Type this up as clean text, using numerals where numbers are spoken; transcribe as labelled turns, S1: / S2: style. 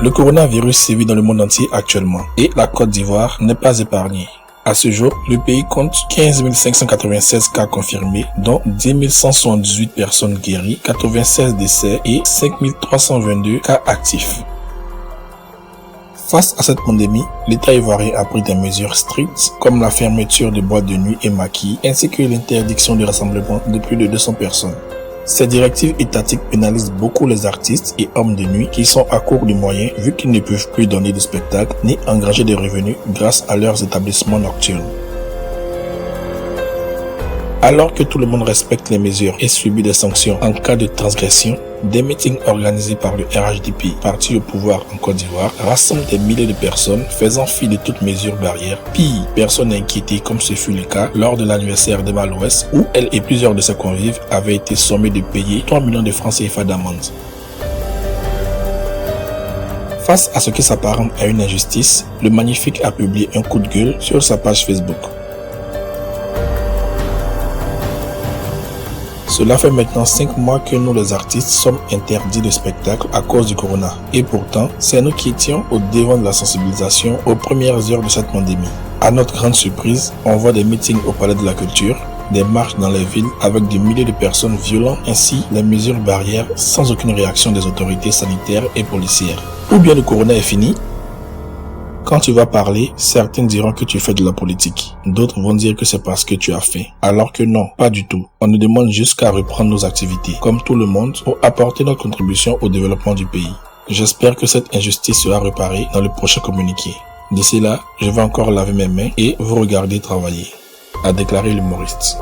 S1: Le coronavirus sévit dans le monde entier actuellement et la Côte d'Ivoire n'est pas épargnée. À ce jour, le pays compte 15 596 cas confirmés, dont 10 178 personnes guéries, 96 décès et 5 322 cas actifs. Face à cette pandémie, l'État ivoirien a pris des mesures strictes comme la fermeture de boîtes de nuit et maquis ainsi que l'interdiction de rassemblement de plus de 200 personnes. Ces directives étatiques pénalisent beaucoup les artistes et hommes de nuit qui sont à court de moyens vu qu'ils ne peuvent plus donner de spectacles ni engranger des revenus grâce à leurs établissements nocturnes. Alors que tout le monde respecte les mesures et subit des sanctions en cas de transgression, des meetings organisés par le RHDP, parti au pouvoir en Côte d'Ivoire, rassemblent des milliers de personnes faisant fi de toutes mesures barrières. Pire, personne inquiétée comme ce fut le cas lors de l'anniversaire d'Emma Loès où elle et plusieurs de ses convives avaient été sommés de payer 3 millions de francs CFA d'amende. Face à ce qui s'apparente à une injustice, le Magnifique a publié un coup de gueule sur sa page Facebook. Cela fait maintenant 5 mois que nous les artistes sommes interdits de spectacle à cause du corona. Et pourtant, c'est nous qui étions au devant de la sensibilisation aux premières heures de cette pandémie. À notre grande surprise, on voit des meetings au Palais de la Culture, des marches dans les villes avec des milliers de personnes violant ainsi les mesures barrières sans aucune réaction des autorités sanitaires et policières. Ou bien le corona est fini? Quand tu vas parler, certains diront que tu fais de la politique. D'autres vont dire que c'est parce que tu as faim. Alors que non, pas du tout. On nous demande juste qu'à reprendre nos activités, comme tout le monde, pour apporter notre contribution au développement du pays. J'espère que cette injustice sera réparée dans le prochain communiqué. D'ici là, je vais encore laver mes mains et vous regarder travailler, a déclaré l'humoriste.